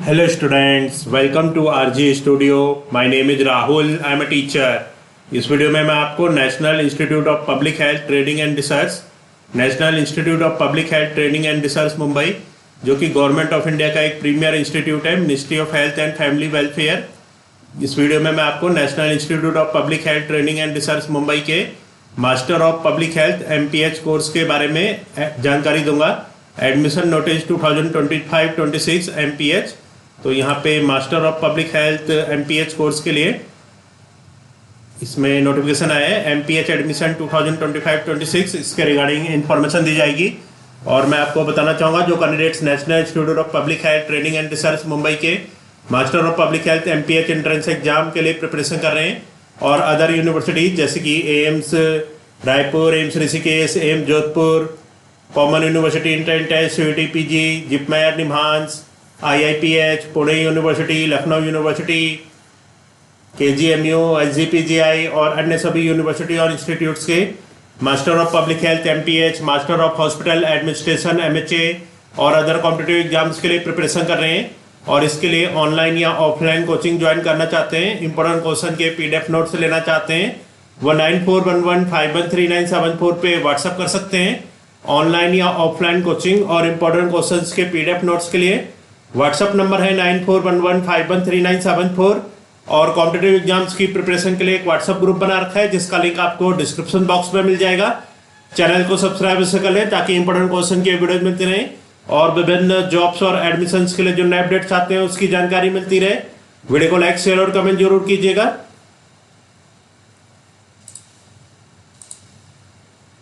Hello students, welcome to RG Studio. My name is Rahul. I am a teacher. इस video में मैं आपको national institute of public health training and research Mumbai, जो कि government of India का एक premier institute है, ministry of health and family welfare. इस वीडियो में मैं आपको national institute of public health training and research Mumbai के master of public health MPH course के बारे में जानकारी दूंगा। Admission notice 2025-26 MPH। तो यहाँ पे master of public health MPH course के लिए इसमें नोटिफिकेशन आया है। MPH एडमिशन 2025-26 इसके रिगार्डिंग इंफॉर्मेशन दी जाएगी। और मैं आपको बताना चाहूँगा, जो candidates national institute of public health training and research Mumbai के master of public health MPH entrance exam के लिए प्रिपरेशन कर रहे हैं, और अदर यूनिवर्सिटीज जैसे कि AIIMS Raipur, AIIMS Rishikesh, AIIMS Jodhpur, common university inter test, CUET PG, JIPMER, NIMHANS, IIPH, Pune university, Lucknow university, KGMU, SGPGI और अन्य सभी यूनिवर्सिटी और इंस्टीट्यूट्स के master of public health MPH, master of hospital administration MHA और अदर कॉम्पिटिटिव एग्जाम्स के लिए प्रिपरेशन कर रहे हैं। और इसके लिए ऑनलाइन या ऑफलाइन कोचिंग ज्वाइन करना चाहते हैं, इंपॉर्टेंट क्वेश्चन के PDF नोट्स लेना चाहते हैं, वो 9411513974 पे व्हाट्सअप कर सकते हैं। ऑनलाइन या ऑफलाइन कोचिंग और इंपॉर्टेंट क्वेश्चंस के PDF नोट्स के लिए व्हाट्सअप नंबर है 9411513974। और कॉम्पिटिटिव एग्जाम्स की प्रिपरेशन के लिए एक व्हाट्सअप ग्रुप बना रखा है, जिसका लिंक आपको डिस्क्रिप्शन बॉक्स में मिल जाएगा। चैनल को सब्सक्राइब से कर लें ताकि इंपॉर्टेंट क्वेश्चन के वीडियोज मिलते रहें, और विभिन्न जॉब्स और एडमिशंस के लिए जो नए अपडेट चाहते हैं उसकी जानकारी मिलती रहे। वीडियो को लाइक, शेयर और कमेंट जरूर कीजिएगा।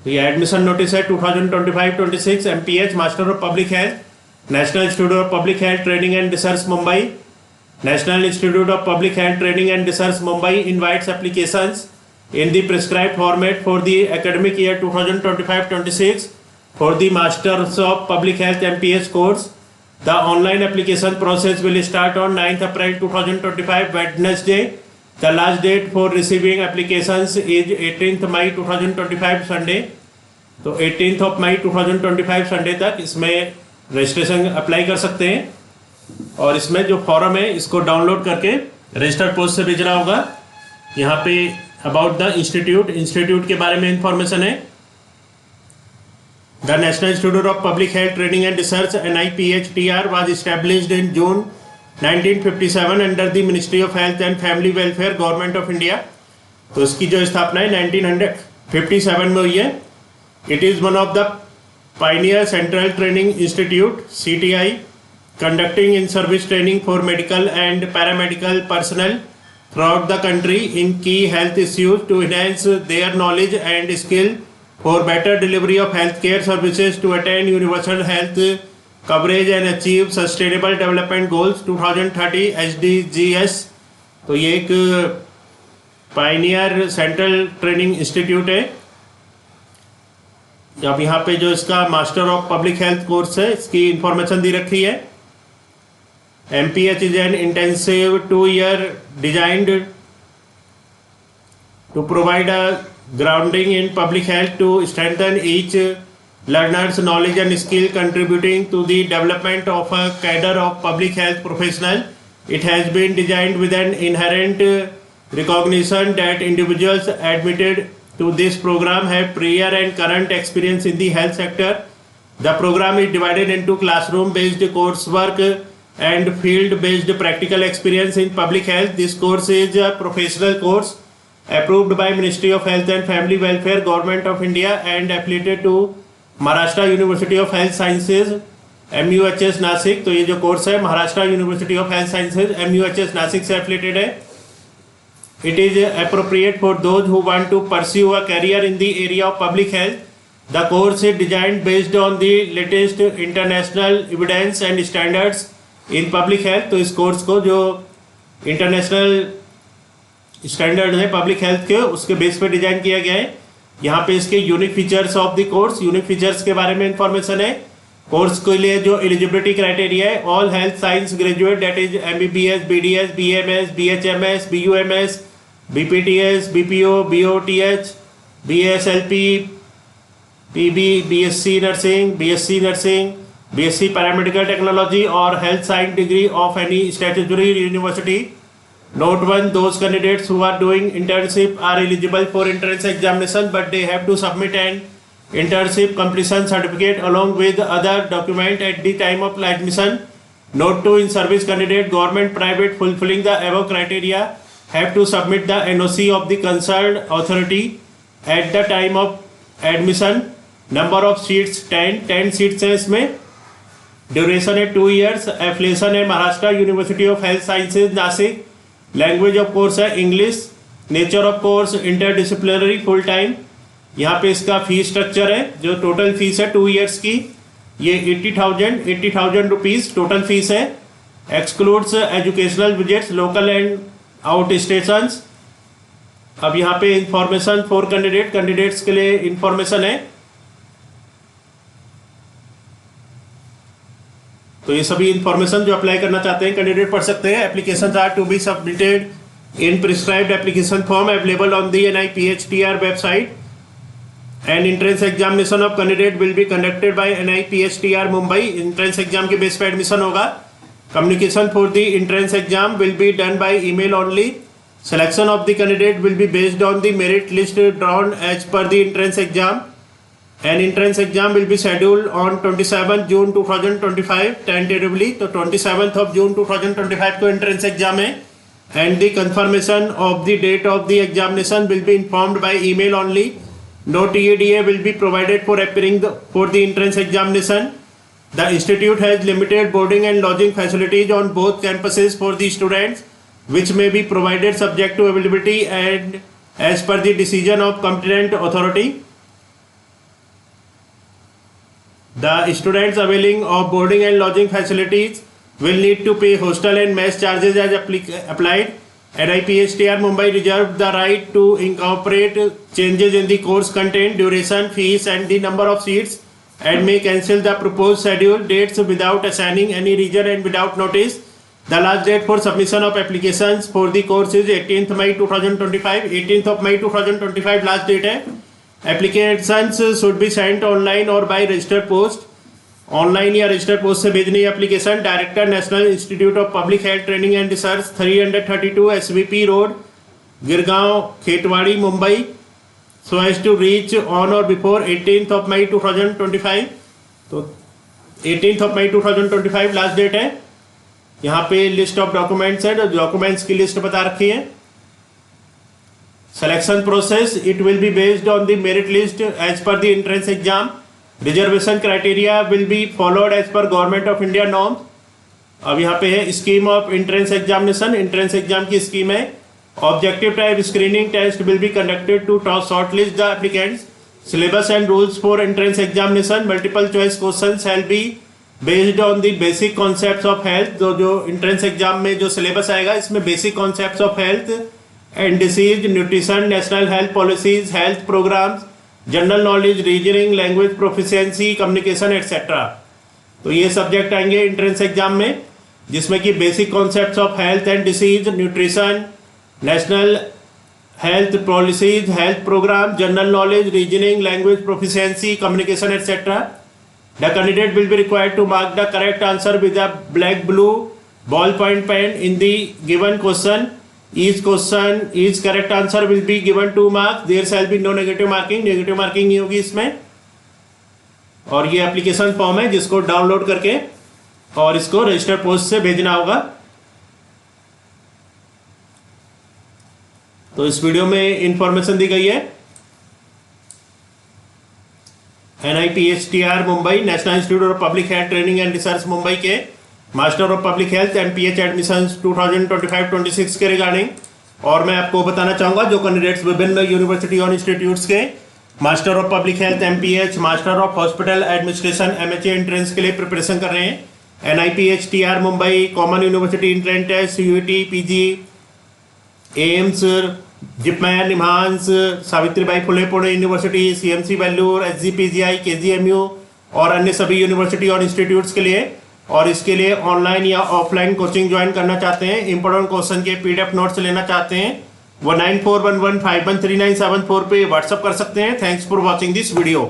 ये एडमिशन नोटिस है 2025-26 MPH master of public health, national institute of public health training and research Mumbai. National institute of public health training and research Mumbai invites applications in the prescribed format for the academic year 2025-26 for the Masters of Public Health MPH course. The online application process will start on 9th April 2025 Wednesday. The last date for receiving applications is 18th May 2025 Sunday. तो 18th of May 2025 Sunday तक इसमें registration apply कर सकते हैं। और इसमें जो form है इसको डाउनलोड करके रजिस्टर्ड पोस्ट से भेजना होगा। यहाँ पे अबाउट द इंस्टीट्यूट के बारे में इंफॉर्मेशन है। The national institute of public health training and research NIPHTR was established in June 1957 under the ministry of health and family welfare, government of India. तो इसकी जो स्थापना है 1957 में हुई है। It is one of the Pioneer Central Training Institute CTI, conducting in-service training for medical and paramedical personnel throughout the country in key health issues to enhance their knowledge and skill for better delivery of healthcare services to attain universal health coverage and achieve sustainable development goals 2030 SDGs। तो ये एक Pioneer Central Training Institute है। अब यहाँ पे जो इसका master of public health course है, इसकी इंफॉर्मेशन दी रखी है। MPH is an intensive 2-year designed to provide a grounding in public health to strengthen each learner's knowledge and skill, contributing to the development of a cadre of public health professional. It has been designed with an inherent recognition that individuals admitted to this program have prior and current experience in the health sector. The program is divided into classroom-based coursework and field-based practical experience in public health. This course is a professional course approved by Ministry of Health and Family Welfare, Government of India, and affiliated to Maharashtra University of Health Sciences MUHS Nashik. तो ये जो course है Maharashtra university of health sciences MUHS Nashik से affiliated है। It is appropriate for those who want to pursue a career in the area of public health. The course is designed based on the latest international evidence and standards in public health. तो इस course को जो international standard है public health के, उसके base पे design किया गया है। यहाँ पे इसके unique features of the course, unique features के बारे में इंफॉर्मेशन है। कोर्स के लिए जो एलिजिबिलिटी क्राइटेरिया है, all health science graduate that is MBBS, BDS, BMS, BHMS, BUMS, BPTS, BPO, BOTH, BSLP, PB, BSc nursing, BSc Paramedical Technology or Health Science degree of any statutory university. Note 1, those candidates who are doing internship are eligible for entrance examination, but they have to submit an internship completion certificate along with other document at the time of admission. Note 2, in service candidate, government, private fulfilling the above criteria have to submit the NOC of the concerned authority at the time of admission. Number of seats 10 seats हैं इसमें. Duration है 2 years. Affiliation है Maharashtra university of health sciences Nashik. Language of course है English. Nature of course interdisciplinary full time. यहाँ पे इसका fees structure है. जो टोटल फीस है 2 years की ये 80,000 रुपीज़ टोटल फीस है. Excludes educational visits local and out stations. अब यहाँ पे इंफॉर्मेशन फॉर कैंडिडेट्स के लिए इंफॉर्मेशन है. तो ये सभी इंफॉर्मेशन जो अप्लाई करना चाहते हैं कैंडिडेट पढ़ सकते हैं. Applications are to be submitted in prescribed application form available on the NIPHTR website. And entrance examination of candidate will be conducted by NIPHTR Mumbai. Entrance exam के बेस पे एडमिशन होगा. Communication for the entrance exam will be done by email only. Selection of the candidate will be based on the merit list drawn as per the entrance exam. An entrance exam will be scheduled on 27 June 2025 tentatively. तो 27th of June 2025 को entrance exam है. And the confirmation of the date of the examination will be informed by email only. No TADA will be provided for appearing for the entrance examination. The institute has limited boarding and lodging facilities on both campuses for the students, which may be provided subject to availability and as per the decision of competent authority. The students availing of boarding and lodging facilities will need to pay hostel and mess charges as applied. NIPHTR Mumbai reserves the right to incorporate changes in the course content, duration, fees and the number of seats, and may cancel the proposed schedule dates without assigning any reason and without notice. The last date for submission of applications for the course is 18th May 2025. 18th of May 2025 last date है. Applications should be sent online or by registered post. Online या registered post से भेजनी है application. Director national institute of public health training and research 332 SVP road Girgaon Khetwadi Mumbai. So as to reach on or before 18th of May 2025. तो 18th of May 2025 last date है. यहाँ पे list of documents है. Documents की list बता रखी है. Selection process it will be based on the merit list as per the entrance exam. Reservation criteria will be followed as per government of India norms. अब यहाँ पे है scheme of entrance examination. Entrance exam की scheme है. Objective type screening test will be conducted to short list the applicants. Syllabus and rules for entrance examination. Multiple choice question shall be based on the basic concepts of health. जो entrance exam में जो syllabus आएगा इसमें basic concepts of health and disease, nutrition, national health policies, health programs, general knowledge, reasoning, language proficiency, communication etcetera. तो ये subject आएंगे entrance exam में, जिसमें कि basic concepts of health and disease, nutrition, national health policies, health program, general knowledge, reasoning, language proficiency, communication etcetera. The candidate will be required to mark the correct answer with a black blue ballpoint pen in the given question. Each correct answer will be given 2 marks. There shall be no negative marking. Negative marking नहीं होगी इसमें. और ये application form है जिसको download करके और इसको रजिस्टर्ड पोस्ट से भेजना होगा. तो इस वीडियो में इंफॉर्मेशन दी गई है. NIPHTR Mumbai, national institute of public health training and research Mumbai के master of public health MPH admissions 2025-26 के रिगार्डिंग. और मैं आपको बताना चाहूँगा जो कैंडिडेट्स विभिन्न यूनिवर्सिटी और इंस्टीट्यूट्स के master of public health MPH, master of hospital administration MHA entrance के लिए प्रिपरेशन कर रहे हैं. NIPHTR Mumbai, common university entrance test, UET, PG, AIIMS, JIPMER, NIMHANS, Savitribai Phule Pune university, CMC Vellore, SGPGI, KGMU और अन्य सभी यूनिवर्सिटी और इंस्टीट्यूट्स के लिए. और इसके लिए ऑनलाइन या ऑफलाइन कोचिंग ज्वाइन करना चाहते हैं, इंपॉर्टेंट क्वेश्चन के PDF नोट्स लेना चाहते हैं, वो 9411513974 पे व्हाट्सअप कर सकते हैं. Thanks for watching this video.